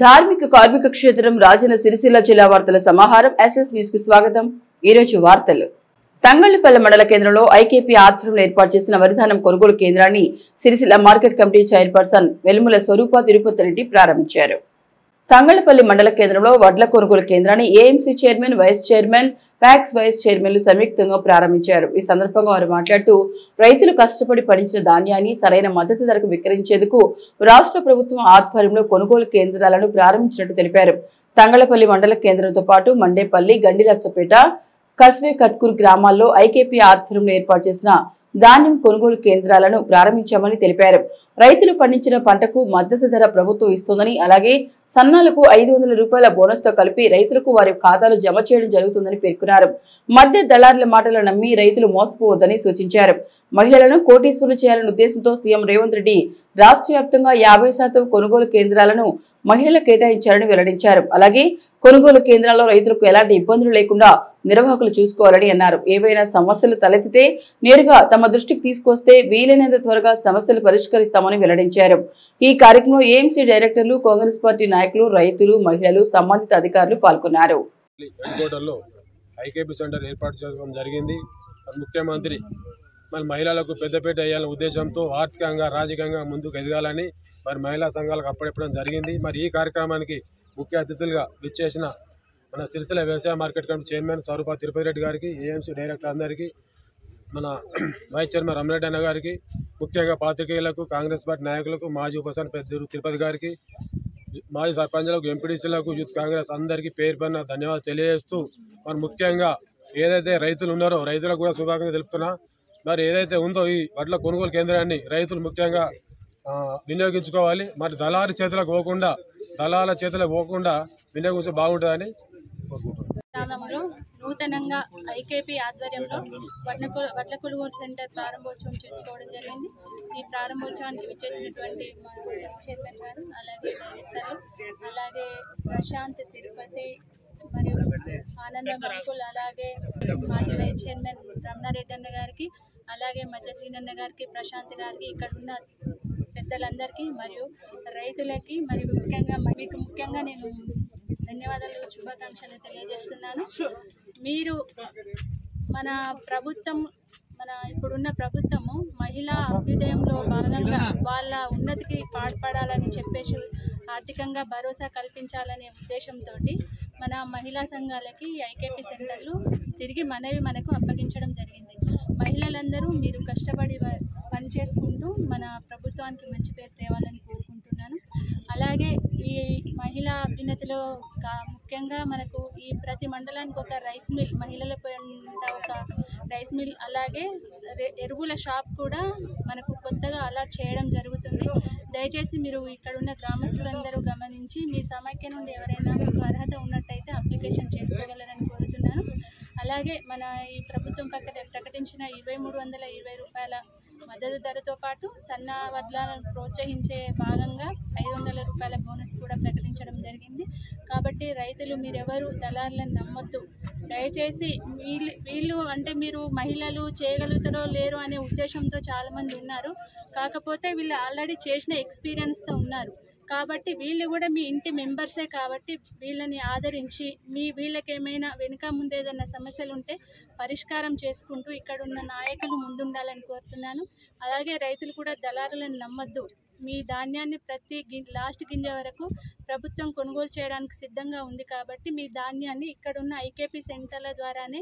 ధార్మిక కార్మిక క్షేత్రం రాజన్న సిరిసిల్ల జిల్లా వార్తల సమాహారం ఎస్ఎస్ న్యూస్ కు స్వాగతం। ఈ రోజు వార్తలు। తంగళ్లపల్లి మండల కేంద్రంలో ఐకేపీ ఆధ్వర్యంలో ఏర్పాటు చేసిన వరిధానం కొనుగోలు కేంద్రాన్ని Sircilla market committee chairperson Velumula Swarupa Tirupati Reddy ప్రారంభించారు। తంగళ్లపల్లి మండల కేంద్రంలో వడ్ల కొనుగోలు కేంద్రాన్ని AMC chairman, vice chairman, PACS vice చైర్మన్లు సంయుక్తంగా ప్రారంభించారు। ఈ సందర్భంగా వారు మాట్లాడుతూ రైతులు కష్టపడి పండించిన ధాన్యాన్ని సరైన మద్దతు ధరకు విక్రయించేందుకు రాష్ట్ర ప్రభుత్వం ఆధ్వర్యంలో కొనుగోలు కేంద్రాలను ప్రారంభించినట్టు తెలిపారు। తంగళ్లపల్లి మండల కేంద్రంతో పాటు మండేపల్లి, గండిలచ్చపేట, కస్వే కట్కూర్ గ్రామాల్లో ఐకేపీ ఆధ్వర్యంలో ఏర్పాటు చేసిన ధాన్యం కొనుగోలు కేంద్రాలను ప్రారంభించామని తెలిపారు। రైతులు పండించిన పంటకు మద్దతు ధర ప్రభుత్వం ఇస్తోందని, అలాగే సన్నాలకు 500 రూపాయల బోనస్ తో కలిపి రైతులకు వారి ఖాతాలు జమ చేయడం జరుగుతుందని పేర్కొన్నారు। మధ్య దళారుల మాటలు నమ్మి రైతులు మోసపోవద్దని సూచించారు। మహిళలను కోటీశ్వరులు చేయాలనే ఉద్దేశంతో సీఎం రేవంత్ రెడ్డి రాష్ట్ర వ్యాప్తంగా 50% కొనుగోలు కేంద్రాలను మహిళలకు కేటాయించారని వెల్లడించారు। అలాగే కొనుగోలు కేంద్రాల్లో రైతులకు ఎలాంటి ఇబ్బందులు లేకుండా నిర్వాహకులు చూసుకోవాలని అన్నారు। ఏవైనా సమస్యలు తలెత్తితే నేరుగా తమ దృష్టికి తీసుకొస్తే వీలైనంత త్వరగా సమస్యలు పరిష్కరిస్తామని వెల్లడించారు। ఈ కార్యక్రమంలో ఏఎంసీ డైరెక్టర్లు, కాంగ్రెస్ పార్టీ నాయకులు, రైతులు, మహిళలు, సంబంధిత అధికారులు పాల్గొన్నారు। ఐకేపీ సెంటర్ ఏర్పాటు చేయడం జరిగింది। ముఖ్యమంత్రి మరి మహిళలకు పెద్దపీట వేయాలనే ఉద్దేశంతో ఆర్థికంగా, రాజకీయంగా ముందుకు ఎదగాలని మరి మహిళా సంఘాలకు అప్పచెప్పడం జరిగింది। మరి ఈ కార్యక్రమానికి ముఖ్య అతిథులుగా విచ్చేసిన మన సిరిసిల్ల వ్యవసాయ మార్కెట్ కమిటీ చైర్మన్ స్వరూప తిరుపతి రెడ్డి గారికి, ఏఎంసీ డైరెక్టర్ అందరికీ, మన వైస్ చైర్మన్ రమరెడ్డి అన్న గారికి, ముఖ్యంగా పాత్రికేయులకు, కాంగ్రెస్ పార్టీ నాయకులకు, మాజీ ఉపసర్పంచ్ పెద్దూరు తిరుపతి గారికి, మాజీ సర్పంచ్లకు, ఎంపీటీసీలకు, యూత్ కాంగ్రెస్ అందరికీ పేరు పైన ధన్యవాదాలు తెలియజేస్తూ మరి ముఖ్యంగా ఏదైతే రైతులు ఉన్నారో రైతులకు కూడా శుభాకాంక్షలు తెలుపుతున్నా। మరి ఏదైతే ఉందో ఈ వడ్ల కొనుగోలు కేంద్రాన్ని రైతులు ముఖ్యంగా వినియోగించుకోవాలి। మరి దళారి చేతులకు పోకుండా వినియోగించే బాగుంటుందని కోరుకుంటున్నాను। నూతనంగా ఐకేపీ ఆధ్వర్యంలో వడ్ల కొనుగోలు సెంటర్ ప్రారంభోత్సవం చేసుకోవడం జరిగింది। ఈ ప్రారంభోత్సవానికి విచ్చేసినటువంటి చైర్మన్ గారు, అలాగే డైరెక్టర్లు, అలాగే ప్రశాంత్, తిరుపతి మరియు ఆనందం అంకుల్, అలాగే మాజీ వైస్ చైర్మన్ రమణారెడ్డి అన్న గారికి, అలాగే మధ్యసీనన్న గారికి, ప్రశాంత్ గారికి, ఇక్కడ ఉన్న పెద్దలందరికీ మరియు రైతులకి మరియు ముఖ్యంగా నేను ధన్యవాదాలు, శుభాకాంక్షలు తెలియజేస్తున్నాను। మీరు మన ఇప్పుడున్న ప్రభుత్వము మహిళా అభ్యుదయంలో భాగంగా వాళ్ళ ఉన్నతికి పాటుపడాలని చెప్పేసి ఆర్థికంగా భరోసా కల్పించాలనే ఉద్దేశంతో మన మహిళా సంఘాలకి ఐకేపీ సెంటర్లు తిరిగి మనకు అప్పగించడం జరిగింది। మహిళలందరూ మీరు కష్టపడి పని చేసుకుంటూ మన ప్రభుత్వానికి మంచి పేరు తేవాలని కోరుకుంటున్నాను। అలాగే ఈ మహిళా అభ్యున్నతిలో ముఖ్యంగా మనకు ఈ ప్రతి మండలానికి ఒక రైస్ మిల్, మహిళల ఒక రైస్ మిల్, అలాగే ఎరువుల షాప్ కూడా మనకు కొత్తగా అలాట్ చేయడం జరుగుతుంది। దయచేసి మీరు ఇక్కడ ఉన్న గ్రామస్తులందరూ గమనించి మీ సమైక్య నుండి ఎవరైనా మీకు అర్హత ఉన్నట్టయితే అప్లికేషన్ చేసుకోగలరని కోరుతున్నాను। అలాగే మన ఈ ప్రభుత్వం ప్రకటించిన 2320 రూపాయల మద్దతు ధరతో పాటు సన్న వడ్లను ప్రోత్సహించే భాగంగా 500 రూపాయల బోనస్ కూడా ప్రకటించడం జరిగింది। కాబట్టి రైతులు మీరెవరు దళారులను నమ్మొద్దు। దయచేసి వీళ్ళు అంటే మీరు మహిళలు చేయగలుగుతారో లేరో అనే ఉద్దేశంతో చాలామంది ఉన్నారు, కాకపోతే వీళ్ళు ఆల్రెడీ చేసిన ఎక్స్పీరియన్స్తో ఉన్నారు కాబట్టి వీళ్ళు కూడా మీ ఇంటి మెంబర్సే కాబట్టి వీళ్ళని ఆదరించి వీళ్ళకేమైనా వెనుక ముందు ఏదైనా సమస్యలు ఉంటే పరిష్కారం చేసుకుంటూ ఇక్కడ ఉన్న నాయకులు ముందుండాలని కోరుతున్నాను। అలాగే రైతులు కూడా దళారులను నమ్మొద్దు। మీ ధాన్యాన్ని ప్రతి లాస్ట్ గింజ వరకు ప్రభుత్వం కొనుగోలు చేయడానికి సిద్ధంగా ఉంది కాబట్టి మీ ధాన్యాన్ని ఇక్కడున్న ఐకేపీ సెంటర్ల ద్వారానే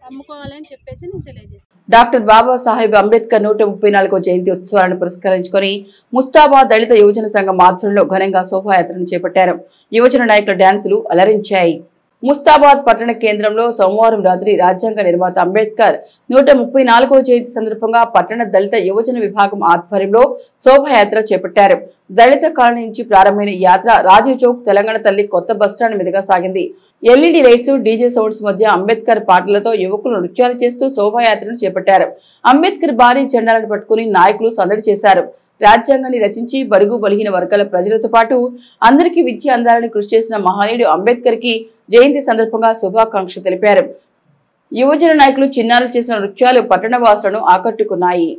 అమ్ముకోవాలని చెప్పేసి నేను తెలియజేస్తాను। డాక్టర్ బాబాసాహెబ్ అంబేద్కర్ 134వ జయంతి ఉత్సవాలను పురస్కరించుకొని ముస్తాబాద్ దళిత యువజన సంఘం ఆధ్వర్యంలో ఘనంగా శోభాయాత్రను చేపట్టారు। యువజన నాయకుల డాన్సులు అలరించాయి। ముస్తాబాద్ పట్టణ కేంద్రంలో సోమవారం రాత్రి రాజ్యాంగ నిర్మాత అంబేద్కర్ 134వ జయంతి సందర్భంగా పట్టణ దళిత యువజన విభాగం ఆధ్వర్యంలో శోభాయాత్ర చేపట్టారు। దళిత కాలనీ నుంచి ప్రారంభమైన ఈ యాత్ర రాజీవ్ చౌక్, తెలంగాణ తల్లి కొత్త బస్టాండ్ మీదుగా సాగింది। ఎల్ఈడి లైట్స్, డీజే సౌండ్స్ మధ్య అంబేద్కర్ పాటలతో యువకులు నృత్యాలు చేస్తూ శోభాయాత్రను చేపట్టారు। అంబేద్కర్ భారీ జెండాలను పట్టుకుని నాయకులు సందడి చేశారు। రాజ్యాంగాన్ని రచించి బడుగు బలహీన వర్గాల ప్రజలతో పాటు అందరికీ విద్య అందాలని కృషి చేసిన మహనీయుడు అంబేద్కర్ కి జయంతి సందర్భంగా శుభాకాంక్షలు తెలిపారు। యువజన నాయకులు చిన్నారులు చేసిన నృత్యాలు పట్టణ వాసులను ఆకట్టుకున్నాయి।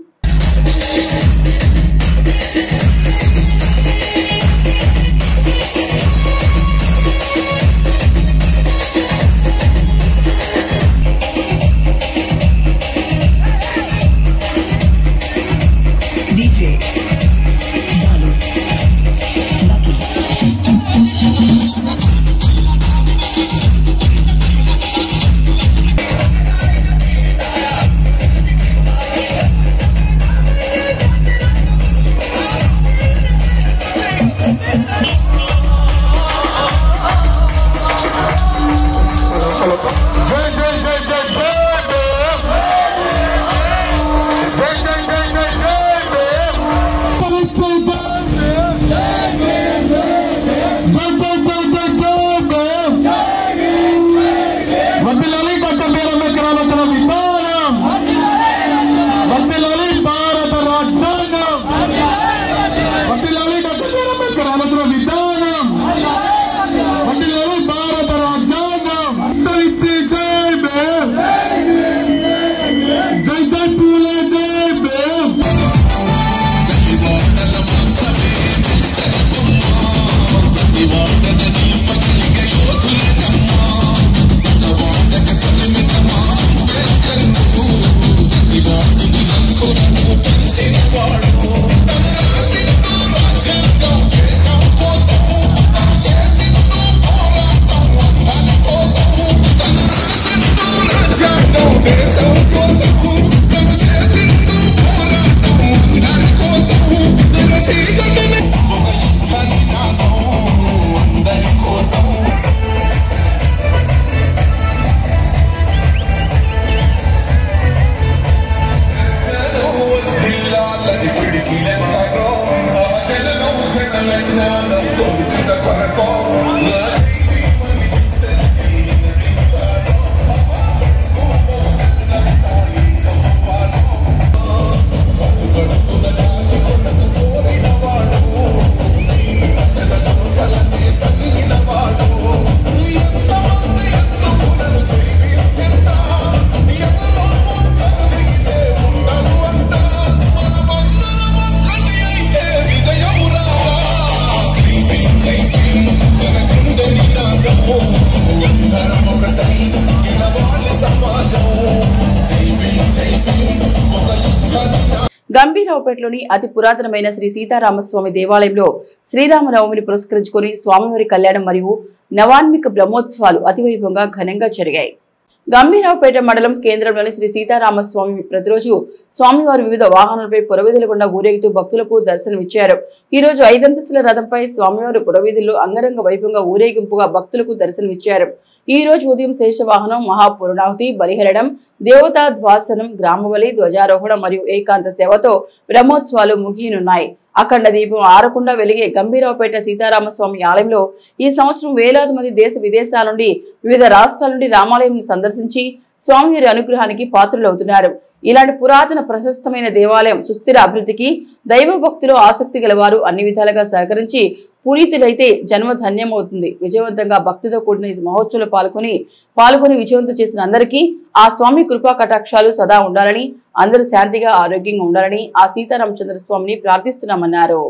గంభీరావుపేటలోని అతి పురాతనమైన శ్రీ సీతారామస్వామి దేవాలయంలో శ్రీరామనవమిని పురస్కరించుకుని స్వామివారి కళ్యాణం మరియు నవాన్మిక బ్రహ్మోత్సవాలు అతివైభవంగా ఘనంగా జరిగాయి. గంభీరావుపేట మండలం కేంద్రంలోని శ్రీ సీతారామస్వామి ప్రతిరోజు స్వామివారు వివిధ వాహనాలపై పురవీధుల గుండా ఊరేగుతూ భక్తులకు దర్శనమిచ్చారు. ఈ రోజు 5 అంతస్తుల రథంపై స్వామివారు పురవీధుల్లో అంగరంగ వైభవంగా ఊరేగింపుగా భక్తులకు దర్శనమిచ్చారు. ఈ రోజు ఉదయం శేషవాహనం, మహాపూర్ణాహుతి, బలిహరణం, దేవతా ధ్వాసనం, గ్రామబలి, ధ్వజారోహణ మరియు ఏకాంత సేవతో బ్రహ్మోత్సవాలు ముగియనున్నాయి. అఖండ దీపం ఆరకుండా వెలిగే గంభీరావుపేట సీతారామస్వామి ఆలయంలో ఈ సంవత్సరం వేలాది మంది దేశ విదేశాల నుండి వివిధ రాష్ట్రాల నుండి రామాలయం సందర్శించి స్వామివారి అనుగ్రహానికి పాత్రులవుతున్నారు. ఇలాంటి పురాతన ప్రశస్తమైన దేవాలయం సుస్థిర అభివృద్ధికి దైవ భక్తులు ఆసక్తి గలవారు అన్ని విధాలుగా సహకరించి పునీతులైతే జన్మ ధన్యమవుతుంది. విజయవంతంగా భక్తితో కూడిన ఈ మహోత్సవంలో పాల్గొని విజయవంతం చేసిన అందరికీ ఆ స్వామి కృపా కటాక్షాలు సదా ఉండాలని, అందరూ శాంతిగా ఆరోగ్యంగా ఉండాలని ఆ సీతారామచంద్ర స్వామిని ప్రార్థిస్తున్నామన్నారు.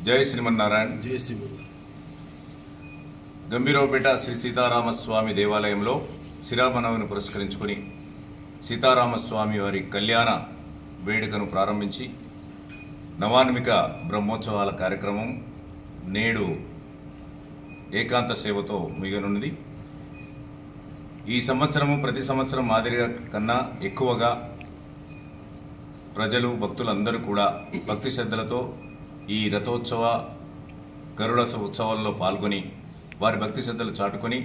జై శ్రీమన్నారాయణ. గంభీరావుపేట శ్రీ సీతారామస్వామి దేవాలయంలో శ్రీరామనవమిని పురస్కరించుకుని సీతారామస్వామి వారి కళ్యాణ వేడుకను ప్రారంభించి నవాన్మిక బ్రహ్మోత్సవాల కార్యక్రమం నేడు ఏకాంత సేవతో ముగియనున్నది. ఈ సంవత్సరము ప్రతి సంవత్సరం మాదిరిగా కన్నా ఎక్కువగా ప్రజలు భక్తులందరూ కూడా భక్తి శ్రద్ధలతో ఈ రథోత్సవ గరుడ ఉత్సవాల్లో పాల్గొని వారి భక్తి శ్రద్ధలు చాటుకొని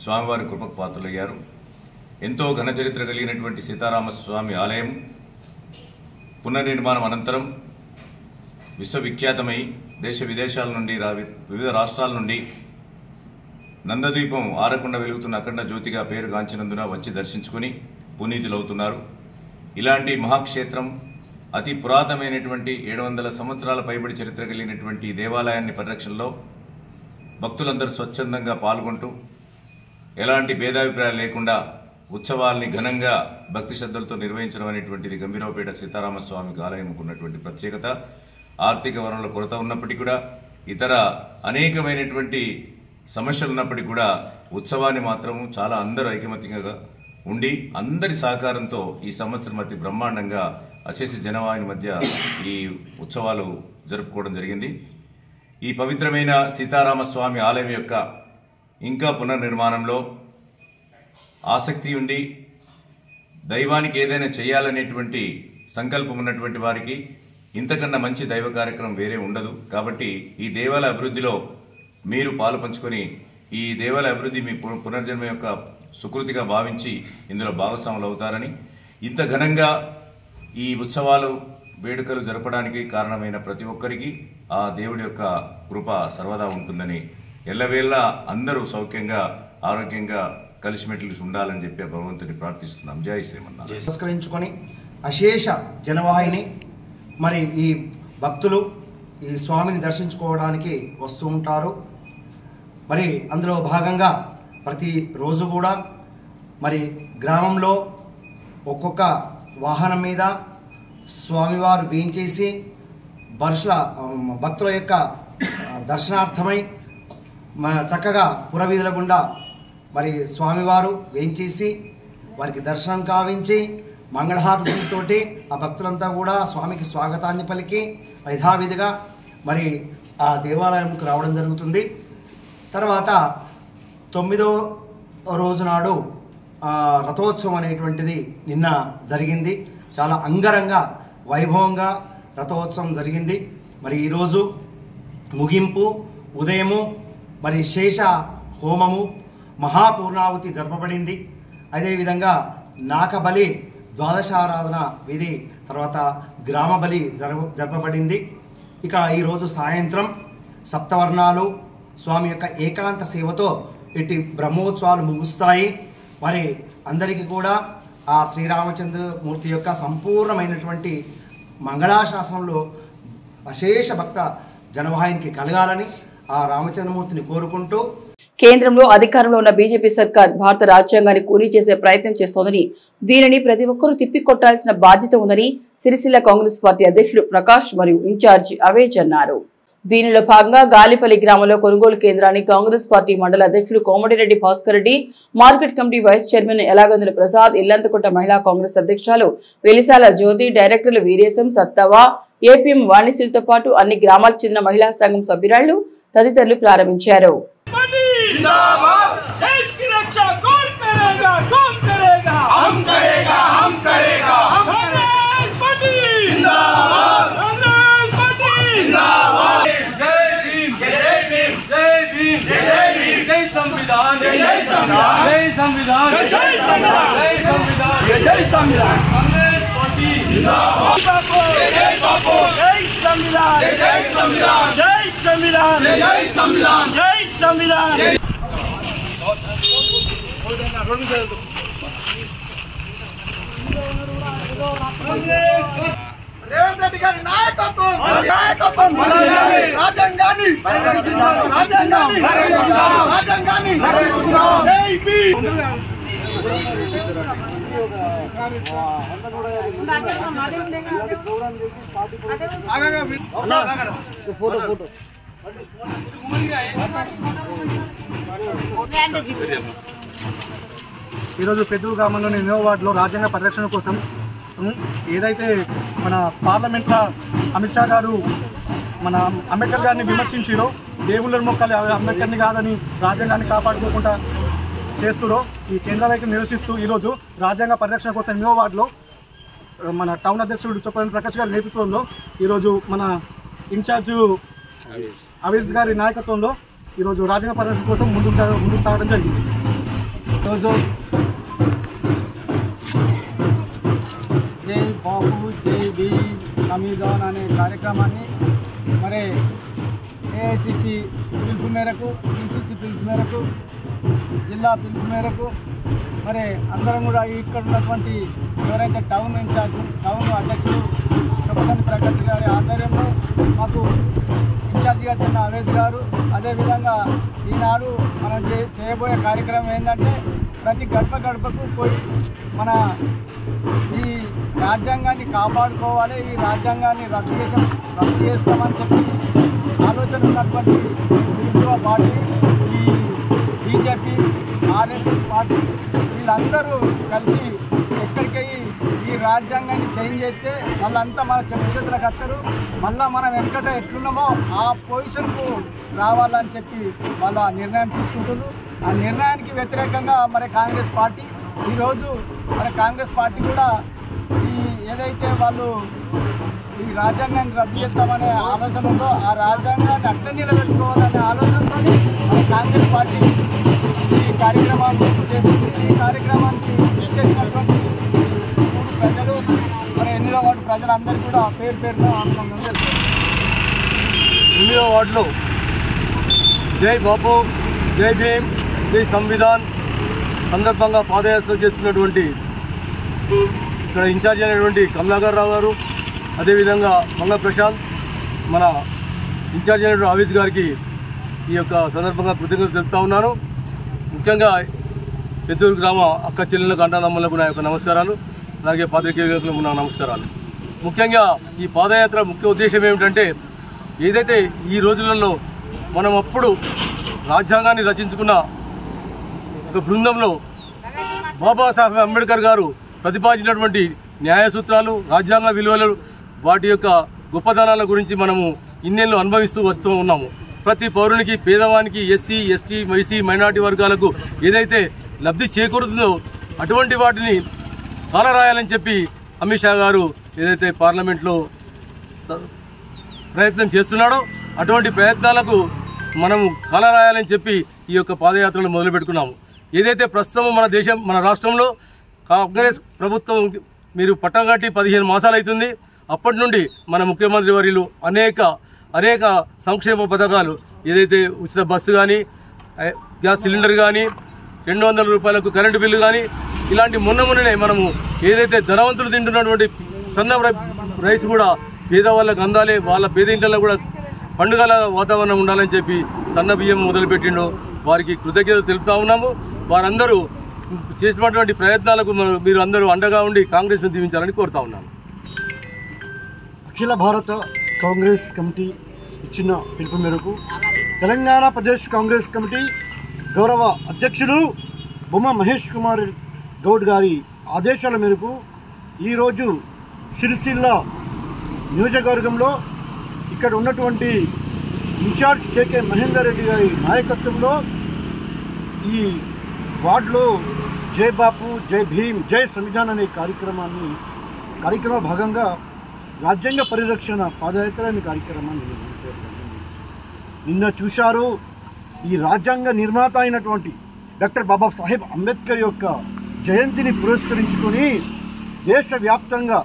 స్వామివారి కృపకు పాత్రులయ్యారు. ఎంతో ఘన చరిత్ర కలిగినటువంటి సీతారామస్వామి ఆలయం పునర్నిర్మాణం అనంతరం విశ్వవిఖ్యాతమై దేశ విదేశాల నుండి వివిధ రాష్ట్రాల నుండి నందదీపం ఆరకుండా వెలుగుతున్న అఖండ జ్యోతిగా పేరుగాంచినందున వచ్చి దర్శించుకుని పునీతులవుతున్నారు. ఇలాంటి మహాక్షేత్రం అతి పురాతనమైనటువంటి 700 సంవత్సరాల పైబడి చరిత్ర కలిగినటువంటి దేవాలయాన్ని పరిరక్షణలో భక్తులందరూ స్వచ్ఛందంగా పాల్గొంటూ ఎలాంటి భేదాభిప్రాయాలు లేకుండా ఉత్సవాల్ని ఘనంగా భక్తి శ్రద్ధలతో నిర్వహించడం అనేటువంటిది గంభీరావుపేట సీతారామస్వామికి ఆలయంకు ఉన్నటువంటి ప్రత్యేకత. ఆర్థిక వనరుల కొరత ఉన్నప్పటికీ కూడా ఇతర అనేకమైనటువంటి సమస్యలు ఉన్నప్పటికీ కూడా ఉత్సవాన్ని మాత్రము చాలా అందరూ ఐకమత్యంగా ఉండి అందరి సహకారంతో ఈ సంవత్సరం అతి బ్రహ్మాండంగా అశేష జనవాహిని మధ్య ఈ ఉత్సవాలు జరుపుకోవడం జరిగింది. ఈ పవిత్రమైన సీతారామస్వామి ఆలయం యొక్క ఇంకా పునర్నిర్మాణంలో ఆసక్తి ఉండి దైవానికి ఏదైనా చేయాలనేటువంటి సంకల్పం ఉన్నటువంటి వారికి ఇంతకన్నా మంచి దైవ కార్యక్రమం వేరే ఉండదు. కాబట్టి ఈ దేవాలయ అభివృద్ధిలో మీరు పాలు పంచుకొని ఈ దేవాలయ అభివృద్ధి మీ పునర్జన్మ యొక్క సుకృతిగా భావించి ఇందులో భాగస్వాములు అవుతారని, ఇంత ఘనంగా ఈ ఉత్సవాలు వేడుకలు జరపడానికి కారణమైన ప్రతి ఒక్కరికి ఆ దేవుడి యొక్క కృప సర్వదా ఉంటుందని, ఎల్లవేళ అందరూ సౌఖ్యంగా ఆరోగ్యంగా కలిసిమెట్లు ఉండాలని చెప్పి భగవంతుని ప్రార్థిస్తున్నాం. జై శ్రీమన్నారాయణ. పురస్కరించుకొని అశేష జనవాహిని మరి ఈ భక్తులు ఈ స్వామిని దర్శించుకోవడానికి వస్తూ ఉంటారు. మరి అందులో భాగంగా ప్రతి రోజు కూడా మరి గ్రామంలో ఒక్కొక్క వాహనం మీద స్వామివారు వేయించేసి భక్తుల యొక్క దర్శనార్థమై చక్కగా పురవీధుల గుండా మరి స్వామివారు వేయించేసి వారికి దర్శనం కావించి మంగళహారతులతోటి ఆ భక్తులంతా కూడా స్వామికి స్వాగతాన్ని పలికి యథావిధిగా మరి ఆ దేవాలయంకు రావడం జరుగుతుంది. తర్వాత 9వ రోజు నాడు రథోత్సవం అనేటువంటిది నిన్న జరిగింది. చాలా అంగరంగ వైభవంగా రథోత్సవం జరిగింది. మరి ఈరోజు ముగింపు ఉదయము మరి శేష హోమము మహాపూర్ణావతి జరపబడింది. అదేవిధంగా నాకబలి ద్వాదశారాధన విధి తర్వాత గ్రామ బలి జరపబడింది. ఇక ఈరోజు సాయంత్రం సప్తవర్ణాలు స్వామి యొక్క ఏకాంత సేవతో ఇటు బ్రహ్మోత్సవాలు ముగుస్తాయి. మరి అందరికీ కూడా ఆ శ్రీరామచంద్రమూర్తి యొక్క సంపూర్ణమైనటువంటి మంగళాశాసనంలో అశేష భక్త జనవాహినికి కలగాలని ఆ రామచంద్రమూర్తిని కోరుకుంటూ కేంద్రంలో అధికారంలో ఉన్న బీజేపీ సర్కార్ భారత రాజ్యాంగాన్ని కూలీ చేసే ప్రయత్నం చేస్తోందని, దీనిని ప్రతి ఒక్కరూ తిప్పికొట్టాల్సిన బాధ్యత ఉందని సిరిసిల్ల కాంగ్రెస్ పార్టీ అధ్యక్షుడు ప్రకాష్ మరియు ఇన్ఛార్జి అవేజ్ అన్నారు. దీనిలో భాగంగా గాలిపల్లి గ్రామంలో కొనుగోలు కేంద్రాన్ని కాంగ్రెస్ పార్టీ మండల అధ్యక్షుడు Komatireddy Bhaskar Reddy, market committee vice chairman Elagandula Prasad, Illanthakunta మహిళా కాంగ్రెస్ అధ్యక్షులు వెలిసాల జ్యోతి, డైరెక్టర్లు వీరేశం, సత్తవ, ఏపీఎం వాణిశ్రీతో పాటు అన్ని గ్రామాలకు చెందిన మహిళా సంఘం సభ్యురాళ్లు తదితరులు ప్రారంభించారు. రేవంత్ రెడ్డి గారి నాయకత్వం రాజ్యాంగాన్ని ఈరోజు పెద్దూరు గ్రామంలోని 8వ వార్డులో రాజ్యాంగ పరిరక్షణ కోసం ఏదైతే మన పార్లమెంట్లో అమిత్ షా గారు మన అంబేద్కర్ గారిని విమర్శించారో, దేవుళ్ళ మొక్కలు అంబేద్కర్ని కాదని రాజ్యాంగాన్ని కాపాడుకోకుండా చేస్తురో ఈ కేంద్రాలకి నిరసిస్తూ ఈరోజు రాజ్యాంగ పరిరక్షణ కోసం 8వ వార్డులో మన టౌన్ అధ్యక్షుడు చొప్పని ప్రకాష్ గారి నేతృత్వంలో ఈరోజు మన ఇన్ఛార్జ్ అవేజ్ గారి నాయకత్వంలో ఈరోజు రాజ్యాంగ పరిరక్షణ కోసం ముందుకు సాగడం జరిగింది. ఈరోజు జై బాబు జై భీమ్ సంవిధాన్ అనే కార్యక్రమాన్ని మరి ఏఐసిసి పిలుపు మేరకు, పిసిసి పిలుపు మేరకు, జిల్లా పిలుపు మేరకు మరి అందరం కూడా ఇక్కడ ఉన్నటువంటి ఎవరైతే టౌన్ ఇన్ఛార్జ్, టౌన్ అధ్యక్షులు చొప్పని ప్రకాష్ గారి ఆధ్వర్యంలో మాకు ఇన్ఛార్జిగా చెందిన అవేజ్ గారు, అదేవిధంగా ఈనాడు మనం చేయబోయే కార్యక్రమం ఏంటంటే ప్రతి గడపకు పోయి మన ఈ రాజ్యాంగాన్ని కాపాడుకోవాలి, ఈ రాజ్యాంగాన్ని రద్దు చేస్తామని చెప్పి ఆలోచన ఉన్నటువంటి హిందుత్వ పార్టీ, ఈ బీజేపీ, ఆర్ఎస్ఎస్ పార్టీ వీళ్ళందరూ కలిసి ఎక్కడికెళ్ళి ఈ రాజ్యాంగాన్ని చేంజ్ చేస్తే వాళ్ళంతా మన చేతులకు వస్తారు, మళ్ళీ మనం వెనకట ఎట్లున్నామో ఆ పొజిషన్కు రావాలని చెప్పి వాళ్ళు ఆ నిర్ణయం తీసుకుంటున్నారు. ఆ నిర్ణయానికి వ్యతిరేకంగా మరి కాంగ్రెస్ పార్టీ ఈరోజు మరి కాంగ్రెస్ పార్టీ కూడా ఈ ఏదైతే వాళ్ళు ఈ రాజ్యాంగాన్ని రద్దు చేస్తామనే ఆలోచన ఉందో ఆ రాజ్యాంగాన్ని అట్లా నిలబెట్టుకోవాలనే ఆలోచనతో మన కాంగ్రెస్ పార్టీ ఈ కార్యక్రమాన్ని చేస్తుంది. ఈ కార్యక్రమానికి చేసినటువంటి ప్రజలు మరి 8వ వార్డు ప్రజలందరికీ కూడా పేరున ఆనందంగా తెలుసు. 8వ వార్డులో జై బాపు జై భీమ్ జై సంవిధాన్ సందర్భంగా పాదయాత్ర చేస్తున్నటువంటి ఇక్కడ ఇన్ఛార్జ్ అయినటువంటి కమలాకర్ రావు గారు, అదేవిధంగా మంగళ ప్రశాంత్, మన ఇన్ఛార్జ్ అయినటువంటి అవేజ్ గారికి ఈ యొక్క సందర్భంగా కృతజ్ఞతలు తెలుపుతా ఉన్నాను. ముఖ్యంగా పెద్దూరు గ్రామ అక్క చెల్లెలకు అన్నదమ్ములకు నా యొక్క నమస్కారాలు, అలాగే పాత్రికేయులకు నా నమస్కారాలు. ముఖ్యంగా ఈ పాదయాత్ర ముఖ్య ఉద్దేశం ఏమిటంటే, ఏదైతే ఈ రోజులలో మనం అప్పుడు రాజ్యాంగాన్ని రచించుకున్న ఒక బృందంలో బాబాసాహెబ్ అంబేద్కర్ గారు ప్రతిపాదించినటువంటి న్యాయ సూత్రాలు, రాజ్యాంగ విలువలు, వాటి యొక్క గొప్పదనాల గురించి మనము ఇన్నేళ్ళు అనుభవిస్తూ వస్తూ ఉన్నాము. ప్రతి పౌరునికి, పేదవానికి, ఎస్సీ, ఎస్టీ, బీసీ, మైనార్టీ వర్గాలకు ఏదైతే లబ్ధి చేకూరుతుందో అటువంటి వాటిని కాలరాయాలని చెప్పి అమిత్ షా గారు ఏదైతే పార్లమెంట్లో ప్రయత్నం చేస్తున్నాడో అటువంటి ప్రయత్నాలకు మనము కాలరాయాలని చెప్పి ఈ యొక్క పాదయాత్రను మొదలుపెట్టుకున్నాము. ఏదైతే ప్రస్తుతం మన రాష్ట్రంలో కాంగ్రెస్ ప్రభుత్వం మీరు పట్టగట్టి 15 మాసాలు అవుతుంది. అప్పటి నుండి మన ముఖ్యమంత్రి వర్యులు అనేక సంక్షేమ పథకాలు, ఏదైతే ఉచిత బస్సు కానీ, గ్యాస్ సిలిండర్ కానీ, 200 రూపాయలకు కరెంటు బిల్లు కానీ, ఇలాంటి మొన్ననే మనము ఏదైతే ధనవంతులు తింటున్నటువంటి సన్న రైస్ కూడా పేదవాళ్ళకు అందాలి, వాళ్ళ పేదింట్లో కూడా పండుగల వాతావరణం ఉండాలని చెప్పి సన్న బియ్యం మొదలుపెట్టిండో వారికి కృతజ్ఞతలు తెలుపుతా ఉన్నాము. వారందరూ చేసినటువంటి ప్రయత్నాలకు మీరు అందరూ అండగా ఉండి కాంగ్రెస్ను దీవించాలని కోరుతా ఉన్నాము. అఖిల భారత కాంగ్రెస్ కమిటీ ఇచ్చిన పిలుపు మేరకు తెలంగాణ ప్రదేశ్ కాంగ్రెస్ కమిటీ గౌరవ అధ్యక్షులు బొమ్మ మహేష్ కుమార్ గౌడ్ గారి ఆదేశాల మేరకు ఈరోజు సిరిసిల్ల నియోజకవర్గంలో ఇక్కడ ఉన్నటువంటి ఇన్ఛార్జ్ కేకే మహేందర్ రెడ్డి గారి నాయకత్వంలో ఈ వార్డులో జై బాపు, జై భీమ్, జై సంవిధాన్ అనే కార్యక్రమ భాగంగా రాజ్యాంగ పరిరక్షణ పాదయాత్ర అనే కార్యక్రమాన్ని నిర్వహించారు. నిన్న చూశారు, ఈ రాజ్యాంగ నిర్మాత అయినటువంటి డాక్టర్ బాబాసాహెబ్ అంబేద్కర్ యొక్క జయంతిని పురస్కరించుకొని దేశవ్యాప్తంగా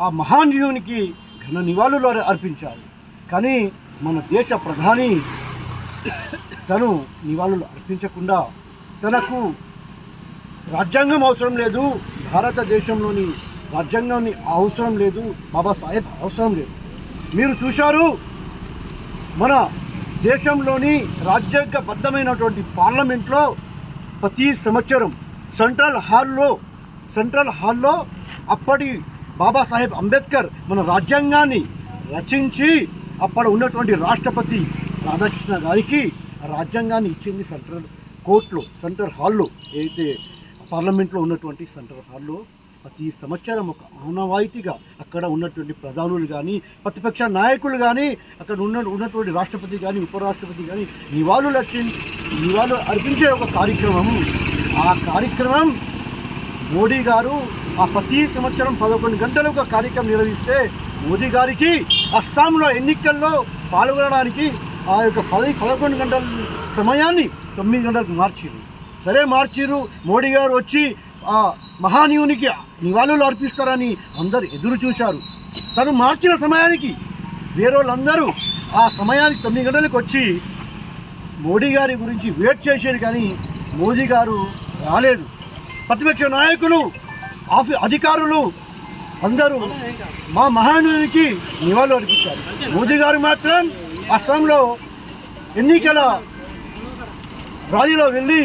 ఆ మహానీయునికి ఘన నివాళులు అర్పించారు. కానీ మన దేశ ప్రధాని తను నివాళులు అర్పించకుండా తనకు రాజ్యాంగం అవసరం లేదు, భారతదేశంలోని రాజ్యాంగాన్ని అవసరం లేదు, బాబాసాహెబ్ అవసరం లేదు. మీరు చూశారు, మన దేశంలోని రాజ్యాంగబద్ధమైనటువంటి పార్లమెంట్లో ప్రతి సంవత్సరం సెంట్రల్ హాల్లో అప్పటి బాబాసాహెబ్ అంబేద్కర్ మన రాజ్యాంగాన్ని రచించి అప్పుడు ఉన్నటువంటి రాష్ట్రపతి రాధాకృష్ణ గారికి రాజ్యాంగాన్ని ఇచ్చింది సెంట్రల్ హాల్లో, ఏదైతే పార్లమెంట్లో ఉన్నటువంటి సెంట్రల్ హాల్లో ప్రతి సంవత్సరం ఒక ఆనవాయితీగా అక్కడ ఉన్నటువంటి ప్రధానులు కానీ, ప్రతిపక్ష నాయకులు కానీ, అక్కడ ఉన్నటువంటి రాష్ట్రపతి కానీ, ఉపరాష్ట్రపతి కానీ నివాళులు అర్పించే ఒక కార్యక్రమం. ఆ కార్యక్రమం మోడీ గారు ఆ ప్రతి సంవత్సరం 11 గంటలు ఒక కార్యక్రమం నిర్వహిస్తే మోదీ గారికి అస్సాంలో ఎన్నికల్లో పాల్గొనడానికి ఆ యొక్క 11 గంటల సమయాన్ని 9 గంటలకు మార్చిరు. మోడీ గారు వచ్చి ఆ మహానీయునికి నివాళులు అర్పిస్తారని అందరు ఎదురు చూశారు. తను మార్చిన సమయానికి వేరే వాళ్ళందరూ ఆ సమయానికి 9 గంటలకు వచ్చి మోడీ గారి గురించి వెయిట్ చేశారు, కానీ మోదీ గారు రాలేదు. ప్రతిపక్ష నాయకులు, అధికారులు అందరూ మా మహానీయునికి నివాళులు అర్పించారు. మోదీ గారు మాత్రం అస్సాంలో ఎన్నికల ర్యాలీలో వెళ్ళి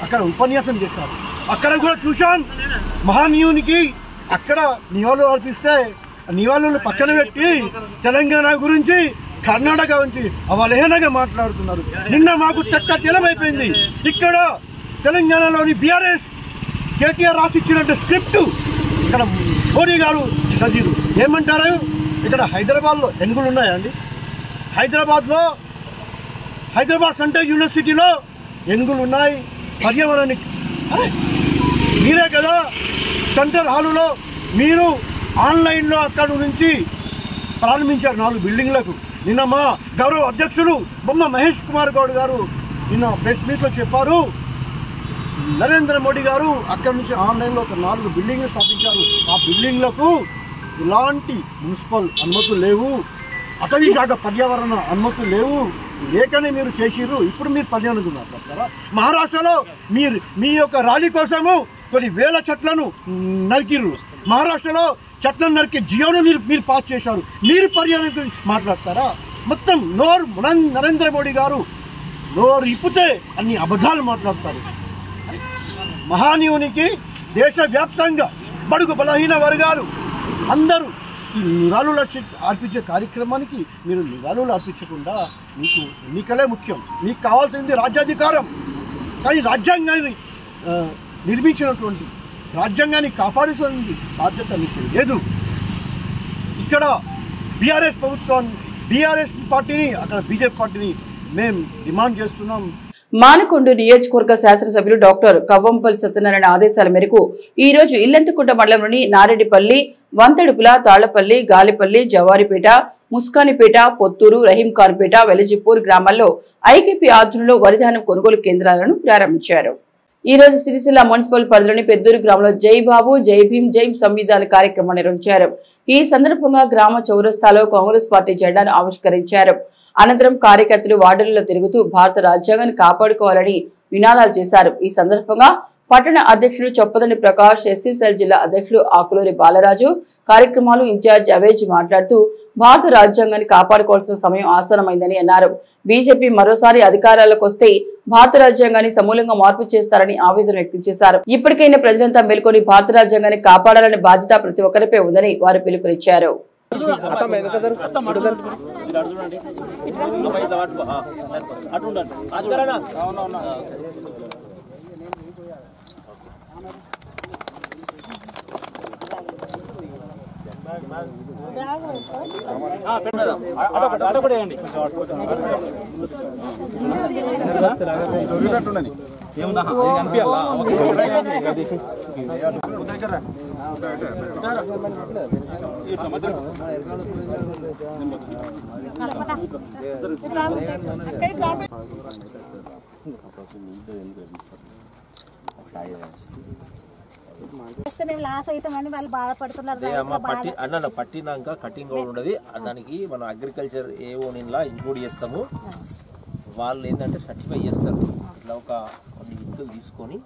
అక్కడ ఉపన్యాసం చేశారు. అక్కడ కూడా చూశాం, మహానీయునికి అక్కడ నివాళులు అర్పిస్తే నివాళులు పక్కన పెట్టి తెలంగాణ గురించి, కర్ణాటక గురించి అవలేహనగా మాట్లాడుతున్నారు. నిన్న మాకు తెల్లమైపోయింది. ఇక్కడ తెలంగాణలోని బీఆర్ఎస్ కేటీఆర్ రాసిచ్చినట్టు స్క్రిప్ట్ ఇక్కడ మోడీ గారు చదివారు. ఏమంటారు, ఇక్కడ హైదరాబాద్లో ఏనుగులు ఉన్నాయా అండి? హైదరాబాద్ సెంట్రల్ యూనివర్సిటీలో ఏనుగులు ఉన్నాయి. పర్యావరణానికి మీరే కదా సెంట్రల్ హాలులో మీరు ఆన్లైన్లో అక్కడ నుంచి ప్రారంభించారు 4 బిల్డింగ్లకు. నిన్న మా గౌరవ అధ్యక్షులు బొమ్మ మహేష్ కుమార్ గౌడ్ గారు నిన్న ప్రెస్ మీట్లో చెప్పారు, నరేంద్ర మోడీ గారు అక్కడి నుంచి ఆన్లైన్లో ఒక 4 బిల్డింగ్లు స్థాపించారు. ఆ బిల్డింగ్లకు ఎలాంటి మున్సిపల్ అనుమతులు లేవు, అటవీ శాఖ పర్యావరణ అనుమతులు లేవు, లేకనే మీరు చేసిర్రు. ఇప్పుడు మీరు పర్యావరణం మాట్లాడతారా? మహారాష్ట్రలో మీ యొక్క ర్యాలీ కోసము కొన్ని వేల చెట్లను నరికిర్రు. మహారాష్ట్రలో చెట్లను నరికి జియోను మీరు పాస్ చేశారు. మీరు పర్యావరణం గురించి మాట్లాడతారా? మొత్తం నరేంద్ర మోడీ గారు నోరు ఇప్పితే అన్ని అబద్ధాలు మాట్లాడతారు. మహానీయునికి దేశవ్యాప్తంగా బడుగు బలహీన వర్గాలు అందరూ ఈ నివాళులు అర్పించే కార్యక్రమానికి మీరు నివాళులు అర్పించకుండా మీకు ఎన్నికలే ముఖ్యం. మీకు కావాల్సింది రాజ్యాధికారం. కానీ రాజ్యాంగాన్ని నిర్మించినటువంటి రాజ్యాంగాన్ని కాపాడేటువంటి బాధ్యత మీకు లేదు. ఇక్కడ బీఆర్ఎస్ ప్రభుత్వాన్ని, బీఆర్ఎస్ పార్టీని, అక్కడ బీజేపీ పార్టీని మేము డిమాండ్ చేస్తున్నాం. మానకొండ నియోజకవర్గ శాసనసభ్యులు డాక్టర్ కవ్వంపల్లి సత్యనారాయణ ఆదేశాల మేరకు ఈ రోజు ఇల్లంతకుంట మండలంలోని నారెడ్డిపల్లి, వంతడుపుల, తాళ్లపల్లి, గాలిపల్లి, జవారిపేట, ముస్కానిపేట, పొత్తూరు, రహీంఖాన్పేట, వెలజిపూర్ గ్రామాల్లో ఐకేపీ ఆధ్వర్యంలో వరిధాన్యం కొనుగోలు కేంద్రాలను ప్రారంభించారు. ఈ రోజు సిరిసిల్ల మున్సిపల్ పరిధిలోని పెద్దూరు గ్రామంలో జై బాబు, జై భీం, జై సంవిధాన కార్యక్రమం నిర్వహించారు. ఈ సందర్భంగా గ్రామ చౌరస్తాలో కాంగ్రెస్ పార్టీ జెండాను ఆవిష్కరించారు. అనంతరం కార్యకర్తలు వార్డులలో తిరుగుతూ భారత రాజ్యాంగాన్ని కాపాడుకోవాలని నినాదాలు చేశారు. ఈ సందర్భంగా పట్టణ అధ్యక్షుడు చొప్పదండి ప్రకాష్, ఎస్సీసెల్ జిల్లా అధ్యక్షుడు ఆకులూరి బాలరాజు, కార్యక్రమాలు ఇన్ఛార్జ్ అవేజ్ మాట్లాడుతూ భారత రాజ్యాంగాన్ని కాపాడుకోవాల్సిన సమయం ఆసన్నమైందని అన్నారు. బీజేపీ మరోసారి అధికారాలకు వస్తే భారత రాజ్యాంగాన్ని సమూలంగా మార్పు చేస్తారని ఆవేదన వ్యక్తం చేశారు. ఇప్పటికైనా ప్రజలంతా మేల్కొని భారత రాజ్యాంగాన్ని కాపాడాలనే బాధ్యత ప్రతి ఒక్కరిపై ఉందని వారు పిలుపునిచ్చారు. పట్టినాక కటింగ్ కూడా ఉండదు. దానికి మనం అగ్రికల్చర్ ఏఓనిలా ఇంక్లూడ్ చేస్తాము. వాళ్ళు ఏంటంటే సర్టిఫై చేస్తారు. ఇట్లా కొన్ని విత్తులు తీసుకొని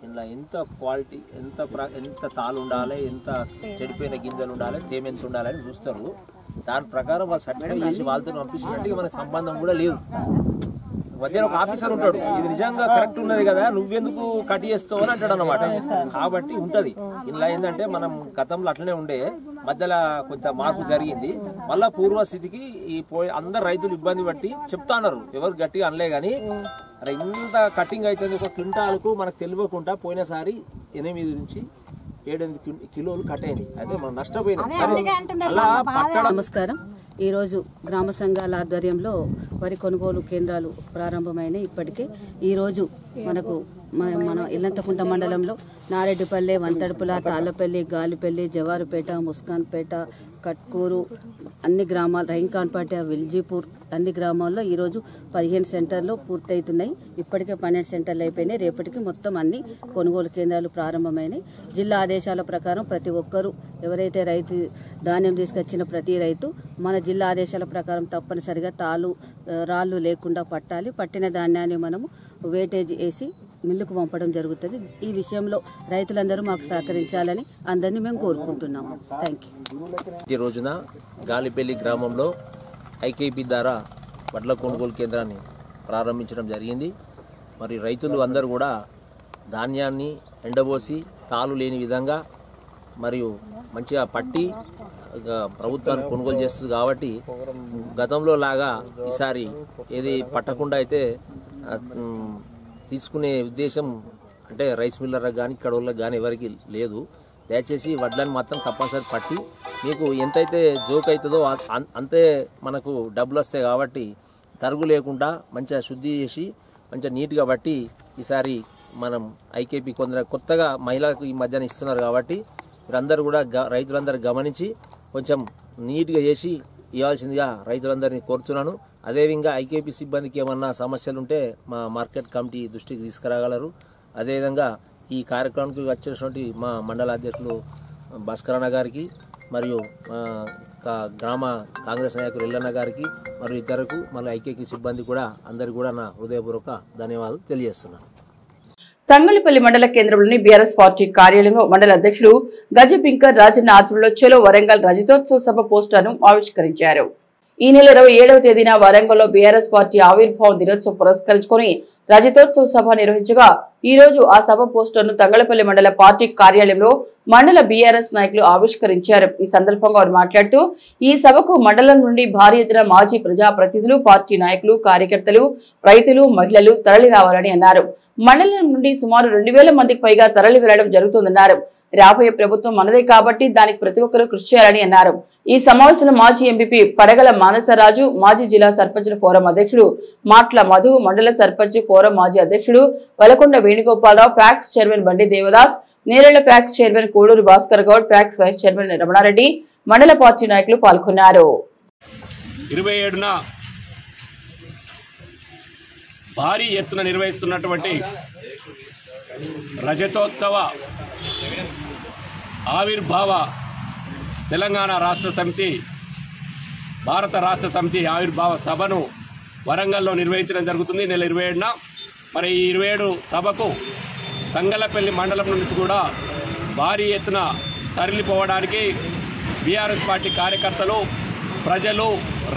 ఇలా ఎంత క్వాలిటీ, ఎంత తాలు ఉండాలి, ఎంత చెడిపోయిన గింజలు ఉండాలి, తేమ ఎంత ఉండాలి అని చూస్తారు. దాని ప్రకారం వాళ్ళు సర్టిఫై చేసి వాళ్ళతో పంపించినట్టు మనకు సంబంధం కూడా లేదు. మధ్యలో ఒక ఆఫీసర్ ఉంటాడు, ఇది నిజంగా కరెక్ట్ ఉన్నది కదా, నువ్వెందుకు కట్ చేస్తావు అని అంటాడు అన్నమాట. కాబట్టి ఉంటది. ఇలా ఏంటంటే మనం గతంలో అట్లనే ఉండే, మధ్యలో కొంత మార్పు జరిగింది. మళ్ళా పూర్వస్థితికి అందరు రైతులు ఇబ్బంది పట్టి చెప్తా అన్నారు, ఎవరు గట్టిగా అనలే గానీ అరే ఇంత కటింగ్ అవుతుంది ఒక క్వింటాలకు మనకు తెలియకుండా పోయినసారి 8 నుంచి 7 కిలోలు కట్ అయింది. అయితే మనం నష్టపోయినాం. నమస్కారం. ఈరోజు గ్రామ సంఘాల ఆధ్వర్యంలో వరి కొనుగోలు కేంద్రాలు ప్రారంభమైనాయి. ఇప్పటికే ఈరోజు మనకు మన ఇల్లంతకుంట మండలంలో నారెడ్డిపల్లి, వంతడుపుల, తాళ్లపల్లి, గాలిపల్లి, జవారుపేట, ముస్కాన్పేట, కట్కూరు అన్ని గ్రామాలు, రహీంఖాన్పేట, వెల్జీపూర్ అన్ని గ్రామాల్లో ఈరోజు 15 సెంటర్లు పూర్తవుతున్నాయి. ఇప్పటికే 12 సెంటర్లు అయిపోయినాయి. రేపటికి మొత్తం అన్ని కొనుగోలు కేంద్రాలు ప్రారంభమైనాయి. జిల్లా ఆదేశాల ప్రకారం ప్రతి ఒక్కరూ ఎవరైతే రైతు ధాన్యం తీసుకొచ్చిన ప్రతి రైతు మన జిల్లా ఆదేశాల ప్రకారం తప్పనిసరిగా రాళ్ళు లేకుండా పట్టాలి. పట్టిన ధాన్యాన్ని మనము వేటేజ్ వేసి మిల్లుకు పంపడం జరుగుతుంది. ఈ విషయంలో రైతులందరూ మాకు సహకరించాలని అందరినీ మేము కోరుకుంటున్నాము. Thank you. ఈ రోజున గాలిపల్లి గ్రామంలో ఐకేపీ ద్వారా వడ్ల కొనుగోలు కేంద్రాన్ని ప్రారంభించడం జరిగింది. మరి రైతులు అందరూ కూడా ధాన్యాన్ని ఎండబోసి తాలు లేని విధంగా మరియు మంచిగా పట్టి ప్రభుత్వాన్ని కొనుగోలు చేస్తుంది. కాబట్టి గతంలో లాగా ఈసారి ఏది పట్టకుండా అయితే తీసుకునే ఉద్దేశం అంటే రైస్ మిల్లర్లకు కానీ ఇక్కడ వాళ్ళకి కానీ ఎవరికి లేదు. దయచేసి వడ్లను మాత్రం తప్పనిసరి పట్టి మీకు ఎంతైతే జోక్ అవుతుందో అంతే మనకు డబ్బులు వస్తాయి. కాబట్టి తరుగు లేకుండా మంచిగా శుద్ధి చేసి మంచిగా నీట్గా బట్టి ఈసారి మనం ఐకేపీ కొత్తగా మహిళలకు ఈ మధ్యాహ్నం ఇస్తున్నారు. కాబట్టి మీరందరూ కూడా రైతులందరూ గమనించి కొంచెం నీట్గా చేసి ఇవ్వాల్సిందిగా రైతులందరినీ కోరుతున్నాను. అదేవిధంగా ఐకేపీ సిబ్బందికి ఏమన్నా సమస్యలుంటే మా మార్కెట్ కమిటీ దృష్టికి తీసుకురాగలరు. అదేవిధంగా ఈ కార్యక్రమానికి వచ్చేటువంటి మా మండల అధ్యక్షులు భాస్కరన్న గారికి మరియు గ్రామ కాంగ్రెస్ నాయకులు ఎల్లన్న గారికి మరియు ఇతరులకు మళ్ళీ ఐకేపీ సిబ్బంది కూడా అందరికీ కూడా నా హృదయపూర్వక ధన్యవాదాలు తెలియజేస్తున్నాను. తంగళిపల్లి మండల కేంద్రంలోని బీఆర్ఎస్ పార్టీ కార్యాలయంలో మండల అధ్యక్షుడు గజపింకర్ రాజన్న ఆధ్వర్యంలో చెలో వరంగల్ రజతోత్సవ సభ పోస్టర్ను ఆవిష్కరించారు. ఈ నెల 27వ తేదీన వరంగల్లో బీఆర్ఎస్ పార్టీ ఆవిర్భావ దినోత్సవం పురస్కరించుకుని రజతోత్సవ సభ నిర్వహించగా ఈ రోజు ఆ సభ పోస్టర్ను తంగళపల్లి మండల పార్టీ కార్యాలయంలో మండల బీఆర్ఎస్ నాయకులు ఆవిష్కరించారు. ఈ సందర్భంగా వారు మాట్లాడుతూ ఈ సభకు మండలం నుండి భారీ ఎత్తున మాజీ ప్రజాప్రతినిధులు, పార్టీ నాయకులు, కార్యకర్తలు, రైతులు, మహిళలు తరలి రావాలని అన్నారు. మండలం నుండి సుమారు 2000 మందికి పైగా తరలి వెళ్లడం జరుగుతుందన్నారు. రాబోయే ప్రభుత్వం మనదే కాబట్టి దానికి ప్రతి ఒక్కరూ కృషి చేయాలని అన్నారు. ఈ సమావేశంలో మాజీ ఎంపీపీ పడగల మానసరాజు, మాజీ జిల్లా సర్పంచుల ఫోరం అధ్యక్షుడు మాట్ల మధు, మండల సర్పంచ్ ఫోరం మాజీ అధ్యక్షుడు వలకొండ Venugopala Rao, PACS chairman Bandi Devadas, Nerella PACS chairman Koduru Bhaskar Goud, PACS vice chairman Ramanareddy, మండల పార్టీ నాయకులు పాల్గొన్నారు. 27న భారీ ఎత్తున నిర్వహిస్తున్నటువంటి రజతోత్సవ ఆవిర్భావ తెలంగాణ రాష్ట్ర సమితి, భారత రాష్ట్ర సమితి ఆవిర్భావ సభను వరంగల్లో నిర్వహించడం జరుగుతుంది నెల 27న. మరి ఈ 27 సభకు తంగళపల్లి మండలం నుంచి కూడా భారీ ఎత్తున తరలిపోవడానికి బీఆర్ఎస్ పార్టీ కార్యకర్తలు, ప్రజలు,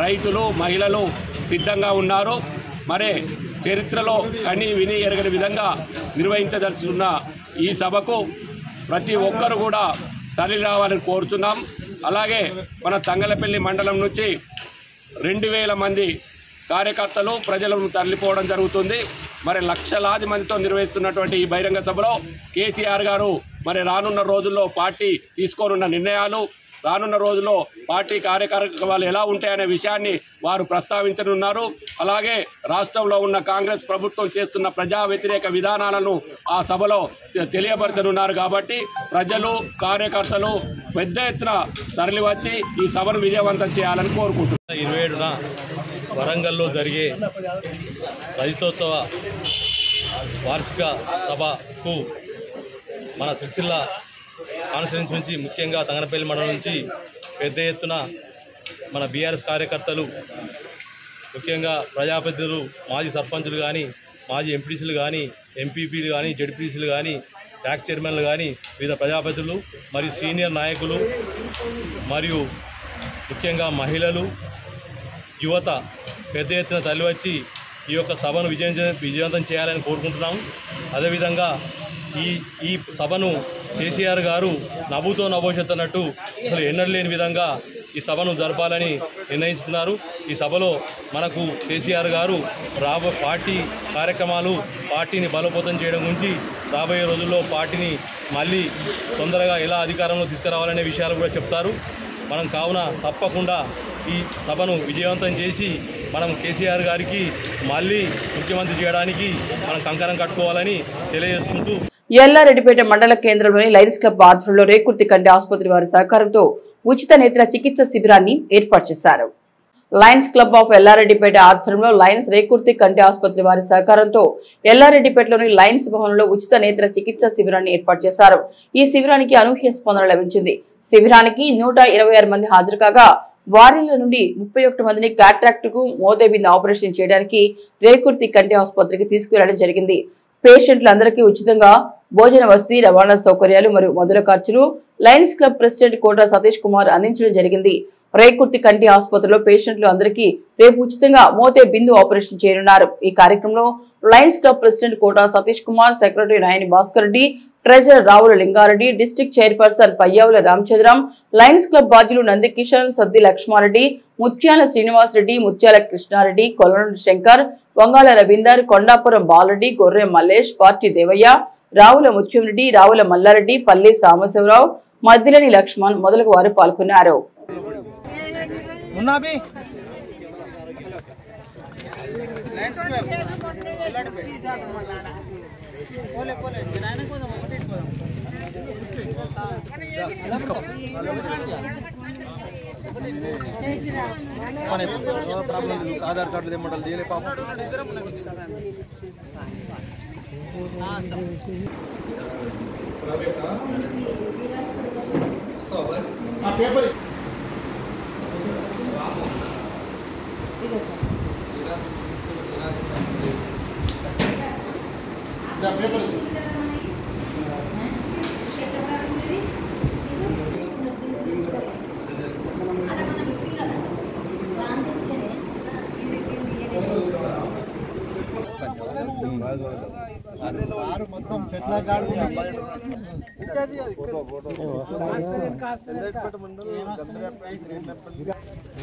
రైతులు, మహిళలు సిద్ధంగా ఉన్నారు. మరి చరిత్రలో కని విని ఎరగని విధంగా నిర్వహించదలుచున్న ఈ సభకు ప్రతి ఒక్కరు కూడా తరలి రావాలని కోరుతున్నాం. అలాగే మన తంగళపల్లి మండలం నుంచి 2000 మంది కార్యకర్తలు, ప్రజలను తరలిపోవడం జరుగుతుంది. మరి లక్షలాది మందితో నిర్వహిస్తున్నటువంటి ఈ బహిరంగ సభలో కేసీఆర్ గారు మరి రానున్న రోజుల్లో పార్టీ తీసుకోనున్న నిర్ణయాలు, రానున్న రోజుల్లో పార్టీ కార్యకలాపాలు ఎలా ఉంటాయనే విషయాన్ని వారు ప్రస్తావించనున్నారు. అలాగే రాష్ట్రంలో ఉన్న కాంగ్రెస్ ప్రభుత్వం చేస్తున్న ప్రజా వ్యతిరేక విధానాలను ఆ సభలో తెలియపరచనున్నారు. కాబట్టి ప్రజలు, కార్యకర్తలు పెద్ద ఎత్తున తరలివచ్చి ఈ సభను విజయవంతం చేయాలని కోరుకుంటున్నారు. 27న వరంగల్లో జరిగే రజతోత్సవ వార్షిక సభకు మన సిరిసిల్ల కాన్స్టిట్యూన్స్ నుంచి, ముఖ్యంగా తంగళపల్లి మండలం నుంచి పెద్ద ఎత్తున మన బీఆర్ఎస్ కార్యకర్తలు, ముఖ్యంగా ప్రజాప్రతినిధులు, మాజీ సర్పంచులు కానీ, మాజీ ఎంపీటీసీలు కానీ, ఎంపీపీలు కానీ, జడ్పీసీలు కానీ, ట్యాక్స్ చైర్మన్లు కానీ, వివిధ ప్రజాప్రతినిధులు మరియు సీనియర్ నాయకులు మరియు ముఖ్యంగా మహిళలు, యువత పెద్ద ఎత్తున తరలివచ్చి ఈ యొక్క సభను విజయవంతం చేయాలని కోరుకుంటున్నాము. అదేవిధంగా ఈ సభను కేసీఆర్ గారు నవ్వుతో నవ్వోషెత్తన్నట్టు అసలు ఎన్నడూ లేని విధంగా ఈ సభను జరపాలని నిర్ణయించుకున్నారు. ఈ సభలో మనకు కేసీఆర్ గారు పార్టీ కార్యక్రమాలు, పార్టీని బలోపేతం చేయడం గురించి, రాబోయే రోజుల్లో పార్టీని మళ్ళీ తొందరగా ఎలా అధికారంలో తీసుకురావాలనే విషయాలు కూడా చెప్తారు. మనం కావున తప్పకుండా ఈ సభను విజయవంతం చేసి మనం కేసీఆర్ గారికి మళ్ళీ ముఖ్యమంత్రి చేయడానికి మనం కంకణం కట్టుకోవాలని తెలియజేసుకుంటూ, ఎల్లారెడ్డిపేట మండల కేంద్రంలోని లయన్స్ క్లబ్ ఆధ్వర్యంలో రేకుర్తి కంటి ఆసుపత్రి వారి సహకారంతో ఉచిత నేత్ర చికిత్స శిబిరాన్ని ఏర్పాటు చేశారు. లయన్స్ క్లబ్ ఆఫ్ ఎల్లారెడ్డిపేట ఆధ్వర్యంలో లయన్స్ రేకుర్తి కంటి ఆసుపత్రి వారి సహకారంతో ఎల్లారెడ్డిపేటలోని లయన్స్ భవనంలో ఉచిత నేత్ర చికిత్స శిబిరాన్ని ఏర్పాటు చేశారు. ఈ శిబిరానికి అనూహ్య స్పందన లభించింది. శిబిరానికి 126 మంది హాజరు కాగా వారిలో నుండి 31 మందిని కాట్రాక్ట్ కు మోతేబిందు ఆపరేషన్ చేయడానికి రేకుర్తి కంటి ఆసుపత్రికి తీసుకువెళ్లడం జరిగింది. పేషెంట్లందరికీ ఉచితంగా భోజన వసతి, రవాణా సౌకర్యాలు మరియు మొదల ఖర్చులు Lions Club president Kota Satish Kumar అందించడం జరిగింది. రేకుర్తి కంటి ఆసుపత్రిలో పేషెంట్లు అందరికీ రేపు ఉచితంగా మోతే బిందు ఆపరేషన్ చేయనున్నారు. ఈ కార్యక్రమంలో Lions Club president Kota Satish Kumar, secretary Nayani Bhaskar Reddy, treasurer Ravula Lingareddy, district chairperson Payyavula Ramachandram, Lions Club బాధ్యులు నంది కిషన్, సద్ది లక్ష్మారెడ్డి, ముత్యాల శ్రీనివాస్ రెడ్డి, ముత్యాల కృష్ణారెడ్డి, కొలనుడి శంకర్, వంగాల రవీందర్, కొండాపురం బాలరెడ్డి, గొర్రె మల్లేష్, పార్టీ దేవయ్య, రావుల ముత్యంరెడ్డి, రావుల మల్లారెడ్డి, పల్లి సాంబశివరావు, మద్దిలేని లక్ష్మణ్ మొదలగు వారు పాల్గొన్నారు. ఆధార్ కార్డు తెమ్మంటారు దీని పాపం పేపర్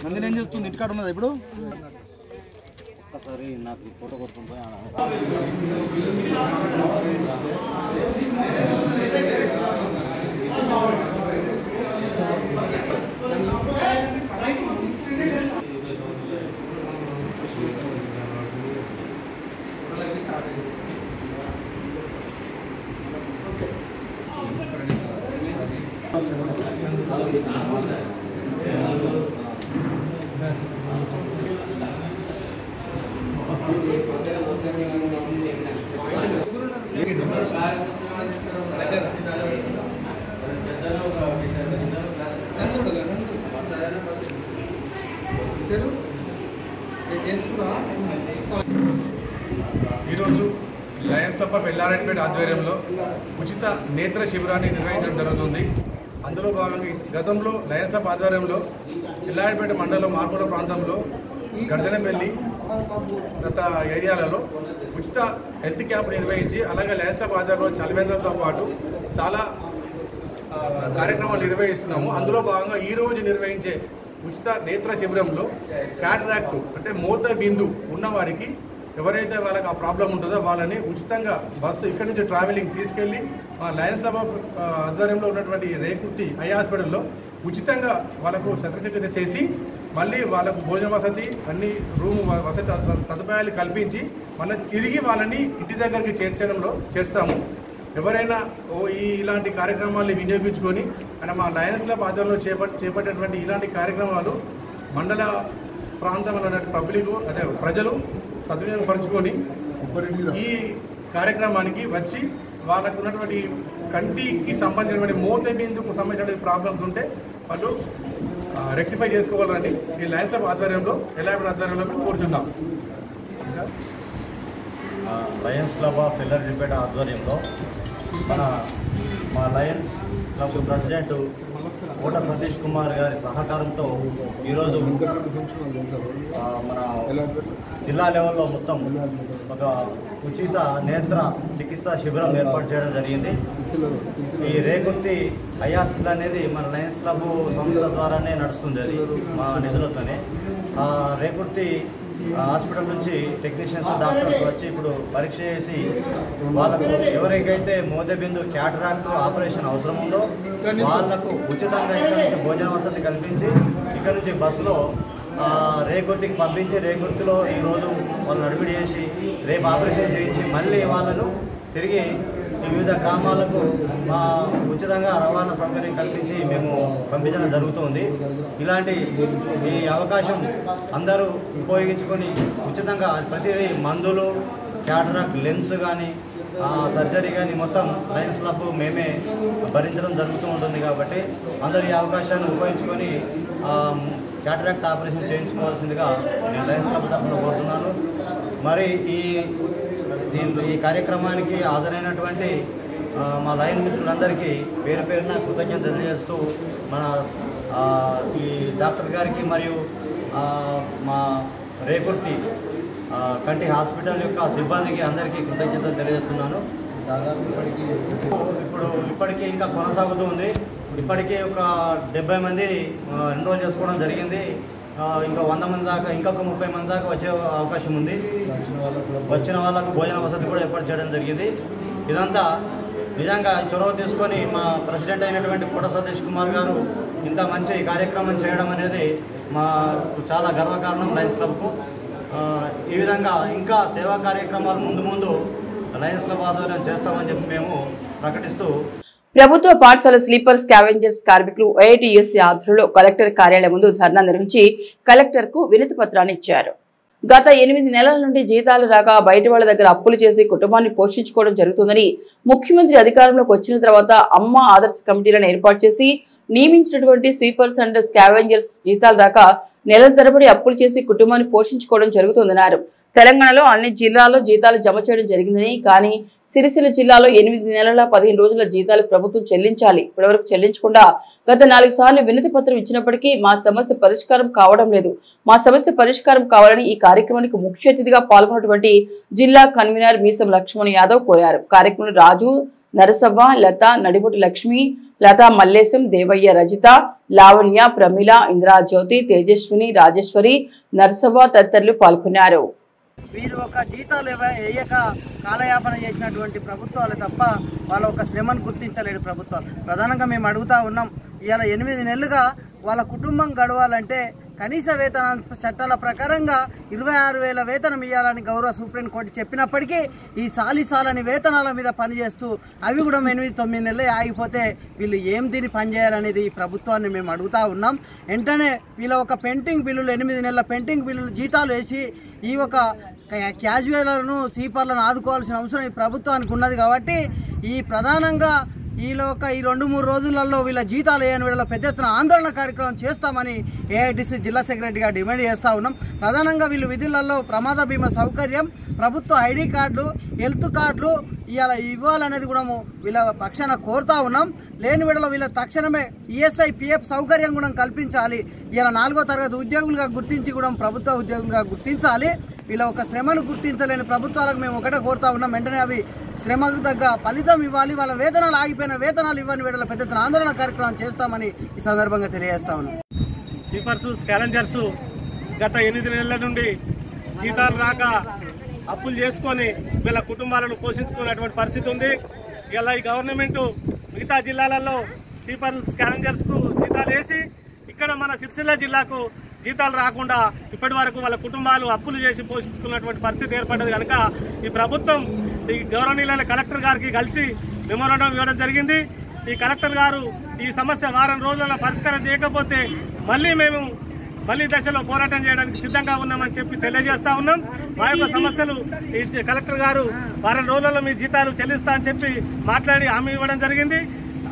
నందిని ఏం చేస్తుంది? ఇంటికాడ ఉన్నదా ఇప్పుడు? ఒకసారి నాకు ఫోటో కొట్టుకుంటా ఈరోజు లయన్స్ క్లబ్ ఆఫ్ ఎల్లారెడ్డిపేట ఆధ్వర్యంలో ఉచిత నేత్ర శిబిరాన్ని నిర్వహించడం జరుగుతుంది. అందులో భాగంగా గతంలో లయన్స్ క్లబ్ ఆధ్వర్యంలో ఎల్లారెడ్డిపేట మండలం మార్పుల ప్రాంతంలో గర్జనపల్లి గత ఏరియాలలో ఉచిత హెల్త్ క్యాంప్ నిర్వహించి అలాగే లయన్స్ క్లబ్ ఆధ్వర్యంలో చలివేంద్రంతో పాటు చాలా కార్యక్రమాలు నిర్వహిస్తున్నాము. అందులో భాగంగా ఈరోజు నిర్వహించే ఉచిత నేత్ర శిబిరంలో క్యాటరాక్ట్ అంటే మోత బిందు ఉన్నవారికి ఎవరైతే వాళ్ళకి ఆ ప్రాబ్లం ఉంటుందో వాళ్ళని ఉచితంగా బస్సు ఇక్కడి నుంచి ట్రావెలింగ్ తీసుకెళ్లి లయన్స్ క్లబ్ ఆఫ్ ఆధ్వర్యంలో ఉన్నటువంటి రేకుర్తి ఐ హాస్పిటల్లో ఉచితంగా వాళ్ళకు శస్త్రచికిత్స చేసి మళ్ళీ వాళ్ళకు భోజన వసతి అన్ని రూమ్ వసతి సదుపాయాలు కల్పించి మళ్ళీ తిరిగి వాళ్ళని ఇంటి దగ్గరికి చేర్చాము. ఎవరైనా ఇలాంటి కార్యక్రమాలను వినియోగించుకొని అంటే మా లయన్స్ క్లబ్ ఆధ్వర్యంలో చేపట్టేటువంటి ఇలాంటి కార్యక్రమాలు మండల ప్రాంతంలో ఉన్న పబ్లిక్ అదే ప్రజలు సద్వినియోగపరుచుకొని ఈ కార్యక్రమానికి వచ్చి వాళ్ళకు ఉన్నటువంటి కంటికి సంబంధించినటువంటి మోత బిందుకు సంబంధించిన ప్రాబ్లమ్స్ ఉంటే వాళ్ళు రెక్టిఫై చేసుకోవాలని ఈ లయన్స్ క్లబ్ ఆధ్వర్యంలో ఎల్లారెడ్డిపేట ఆధ్వర్యంలో మేము కోరుచున్నాం. లయన్స్ క్లబ్ ఆఫ్ ఎల్లారెడ్డిపేట ఆధ్వర్యంలో మా Lions Club president Kota Satish Kumar గారి సహకారంతో ఈరోజు మన జిల్లా లెవెల్లో మొత్తం ఒక ఉచిత నేత్ర చికిత్సా శిబిరం ఏర్పాటు చేయడం జరిగింది. ఈ రేకుర్తి ఐ హాస్పిటల్ అనేది మన లయన్స్ క్లబ్ సంస్థ ద్వారానే నడుస్తుంది. అది మా నిధులతోనే రేకుర్తి హాస్పిటల్ నుంచి టెక్నీషియన్స్ డాక్టర్స్ వచ్చి ఇప్పుడు పరీక్ష చేసి వాళ్ళకు ఎవరికైతే మోతబిందు క్యాటరాక్ట్ ఆపరేషన్ అవసరం ఉందో వాళ్లకు ఉచితంగా ఇక్కడ నుంచి భోజన వసతి కల్పించి ఇక్కడ నుంచి బస్సులో రేకుర్తికి పంపించి రేకుర్తిలో ఈరోజు వాళ్ళు అడ్మిట్ చేసి రేపు ఆపరేషన్ చేయించి మళ్ళీ వాళ్ళను తిరిగి వివిధ గ్రామాలకు ఉచితంగా రవాణా సౌకర్యం కల్పించి మేము పంపించడం జరుగుతుంది. ఇలాంటి ఈ అవకాశం అందరూ ఉపయోగించుకొని ఉచితంగా ప్రతి మందులు క్యాటరాక్ట్ లెన్స్ కానీ సర్జరీ కానీ మొత్తం లయన్స్ క్లబ్ మేమే భరించడం జరుగుతూ ఉంటుంది. కాబట్టి అందరూ ఈ అవకాశాన్ని ఉపయోగించుకొని క్యాటరాక్ట్ ఆపరేషన్ చేయించుకోవాల్సిందిగా నేను లయన్స్ క్లబ్ తరఫున కోరుతున్నాను. మరి ఈ కార్యక్రమానికి హాజరైనటువంటి మా లయన్ మిత్రులందరికీ పేరు పేరున కృతజ్ఞత తెలియజేస్తూ మన ఈ డాక్టర్ గారికి మరియు మా రేకుర్తి కంటి హాస్పిటల్ యొక్క సిబ్బందికి అందరికీ కృతజ్ఞతలు తెలియజేస్తున్నాను. దాదాపు ఇప్పటికీ ఇంకా కొనసాగుతూ ఉంది. ఇప్పటికే ఒక 70 మంది ఎన్రోల్ చేసుకోవడం జరిగింది. ఇంకా 100 మంది దాకా ఇంకొక 30 మంది దాకా వచ్చే అవకాశం ఉంది. వచ్చిన వాళ్ళకు భోజన వసతి కూడా ఏర్పాటు చేయడం జరిగింది. ఇదంతా నిజంగా చొరవ తీసుకొని మా ప్రెసిడెంట్ అయినటువంటి కోట సతీష్ కుమార్ గారు ఇంత మంచి కార్యక్రమం చేయడం అనేది మాకు చాలా గర్వకారణం లయన్స్ క్లబ్కు. ఈ విధంగా ఇంకా సేవా కార్యక్రమాలు ముందు లయన్స్ క్లబ్ ఆధ్వర్యం చేస్తామని చెప్పి మేము ప్రకటిస్తూ ప్రభుత్వ పాఠశాల స్లీపర్ స్కావెంజర్స్ కార్మికులు ఏఐటీయూసీ ఆధ్వర్యంలో కలెక్టర్ కార్యాలయం ముందు ధర్నా నిర్వహించి కలెక్టర్ కు వినతి పత్రాన్ని ఇచ్చారు. గత 8 నెలల నుండి జీతాలు రాక బయట వాళ్ళ దగ్గర అప్పులు చేసి కుటుంబాన్ని పోషించుకోవడం జరుగుతుందని ముఖ్యమంత్రి అధికారంలోకి వచ్చిన తర్వాత అమ్మ ఆదర్శ కమిటీలను ఏర్పాటు చేసి నియమించినటువంటి స్వీపర్స్ అండ్ స్కావెంజర్స్ జీతాలు రాక నెలల తరబడి అప్పులు చేసి కుటుంబాన్ని పోషించుకోవడం జరుగుతుందన్నారు. తెలంగాణలో అన్ని జిల్లాల్లో జీతాలు జమ చేయడం జరిగిందని కానీ సిరిసిల్ల జిల్లాలో 8 నెలల 15 రోజుల జీతాలు ప్రభుత్వం చెల్లించాలి. ఇప్పటివరకు చెల్లించకుండా గత 4 సార్లు వినతి పత్రం ఇచ్చినప్పటికీ మా సమస్య పరిష్కారం కావడం లేదు. మా సమస్య పరిష్కారం కావాలని ఈ కార్యక్రమానికి ముఖ్య అతిథిగా పాల్గొన్నటువంటి జిల్లా కన్వీనర్ మీసం లక్ష్మణ్ యాదవ్ కోరారు. కార్యక్రమంలో రాజు, నరసవ్వ, లత, నడిబొటి లక్ష్మి, లతా మల్లేశం, దేవయ్య, రజిత, లావణ్య, ప్రమిళ, ఇంద్రాజ్యోతి, తేజస్విని, రాజేశ్వరి, నరసవ్వ తదితరులు పాల్గొన్నారు. వీరు ఒక జీతాలు వేయక కాలయాపన చేసినటువంటి ప్రభుత్వాలు తప్ప వాళ్ళ ఒక శ్రమను గుర్తించలేడు ప్రభుత్వాలు. ప్రధానంగా మేము అడుగుతా ఉన్నాం, ఇవాళ 8 నెలలుగా వాళ్ళ కుటుంబం గడవాలంటే కనీస వేతన చట్టాల ప్రకారంగా 26,000 వేతనం ఇవ్వాలని గౌరవ సుప్రీంకోర్టు చెప్పినప్పటికీ ఈ సాలిసాలని వేతనాల మీద పనిచేస్తూ అవి కూడా 8-9 నెలలు ఆగిపోతే వీళ్ళు ఏం దీన్ని పనిచేయాలనేది ఈ ప్రభుత్వాన్ని మేము అడుగుతా ఉన్నాం. వెంటనే వీళ్ళ ఒక పెండింగ్ బిల్లులు 8 నెలల పెండింగ్ బిల్లులు జీతాలు వేసి ఈ ఒక క్యాజువల్లను సీపర్లను ఆదుకోవాల్సిన అవసరం ఈ ప్రభుత్వానికి ఉన్నది. కాబట్టి ఈ ప్రధానంగా ఈ 2-3 రోజులలో వీళ్ళ జీతాలు వేయని వీళ్ళ పెద్ద ఎత్తున ఆందోళన కార్యక్రమం చేస్తామని ఏఐటీసీ జిల్లా సెక్రటరీగా డిమాండ్ చేస్తూ ఉన్నాం. ప్రధానంగా వీళ్ళు విధులలో ప్రమాద బీమా సౌకర్యం, ప్రభుత్వ ఐడి కార్డులు, హెల్త్ కార్డులు ఇవ్వాలనేది కూడా వీళ్ళ పక్షాన కోరుతా ఉన్నాం. లేని వీళ్ళలో వీళ్ళ తక్షణమే ఈఎస్ఐ పిఎఫ్ సౌకర్యం కూడా కల్పించాలి. ఇలా 4వ తరగతి ఉద్యోగులుగా గుర్తించి కూడా ప్రభుత్వ ఉద్యోగులుగా గుర్తించాలి. వీళ్ళ ఒక శ్రమను గుర్తించలేని ప్రభుత్వాలకు మేము ఒకటే కోరుతా ఉన్నాం, వెంటనే అవి శ్రమకు తగ్గ ఫలితం ఇవ్వాలి. వాళ్ళ వేతనాలు ఆగిపోయిన వేతనాలు ఇవ్వని వీళ్ళ పెద్ద ఎత్తున ఆందోళన కార్యక్రమం చేస్తామని ఈ సందర్భంగా తెలియజేస్తా ఉన్నాం. స్లీపర్స్, స్కాలెంజర్స్ గత 8 నెలల నుండి జీతాలు రాక అప్పులు చేసుకొని వీళ్ళ కుటుంబాలను పోషించుకునేటువంటి పరిస్థితి ఉంది. ఇలా ఈ గవర్నమెంట్ మిగతా జిల్లాలలో స్లీపర్, స్కాలెంజర్స్కు జీతాలు వేసి ఇక్కడ మన సిరిసిల్ల జిల్లాకు జీతాలు రాకుండా ఇప్పటి వరకు వాళ్ళ కుటుంబాలు అప్పులు చేసి పోషించుకున్నటువంటి పరిస్థితి ఏర్పడ్డది. కనుక ఈ ప్రభుత్వం ఈ గౌరవనీయులైన కలెక్టర్ గారికి కలిసి మెమోరాండం ఇవ్వడం జరిగింది. ఈ కలెక్టర్ గారు ఈ సమస్య వారం రోజుల పరిష్కారం చేయకపోతే మళ్ళీ దశలో పోరాటం చేయడానికి సిద్ధంగా ఉన్నామని చెప్పి తెలియజేస్తా ఉన్నాం. మా యొక్క సమస్యలు ఈ కలెక్టర్ గారు వారం రోజుల్లో మీ జీతాలు చెల్లిస్తా అని చెప్పి మాట్లాడి హామీ ఇవ్వడం జరిగింది.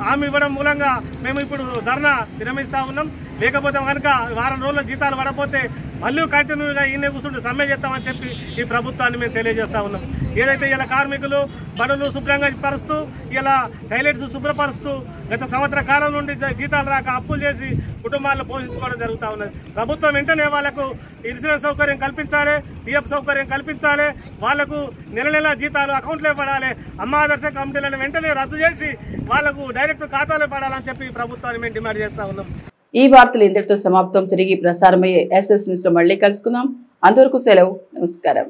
హామీ ఇవ్వడం మూలంగా మేము ఇప్పుడు ధర్నా విరమిస్తా ఉన్నాం. లేకపోతే కనుక వారం రోజుల జీతాలు పడకపోతే మళ్ళీ కంటిన్యూగా ఈయన కూర్చుంటూ సమ్మె చేస్తామని చెప్పి ఈ ప్రభుత్వాన్ని మేము తెలియజేస్తా ఉన్నాం. ఏదైతే ఇలా కార్మికులు బడులు శుభ్రంగా పరుస్తూ ఇలా టాయిలెట్స్ శుభ్రపరుస్తూ గత సంవత్సర కాలం నుండి జీతాలు రాక అప్పులు చేసి కుటుంబాలను పోషించుకోవడం జరుగుతూ ఉన్నది. ప్రభుత్వం వెంటనే వాళ్లకు ఇన్సూరెన్స్ సౌకర్యం కల్పించాలి, పిఎఫ్ సౌకర్యం కల్పించాలి, వాళ్లకు నెల జీతాలు అకౌంట్లో పడాలి. అమ్మ ఆదర్శ కమిటీలను వెంటనే రద్దు చేసి వాళ్లకు డైరెక్ట్ ఖాతాలో పడాలని చెప్పి ప్రభుత్వాన్ని మేము డిమాండ్ చేస్తా ఉన్నాం. ఈ వార్తలు ఇంతటితో సమాప్తం. తిరిగి ప్రసారమయ్యే ఎస్ఎస్ న్యూస్ లో మళ్ళీ కలుసుకుందాం. అంతవరకు సెలవు. నమస్కారం.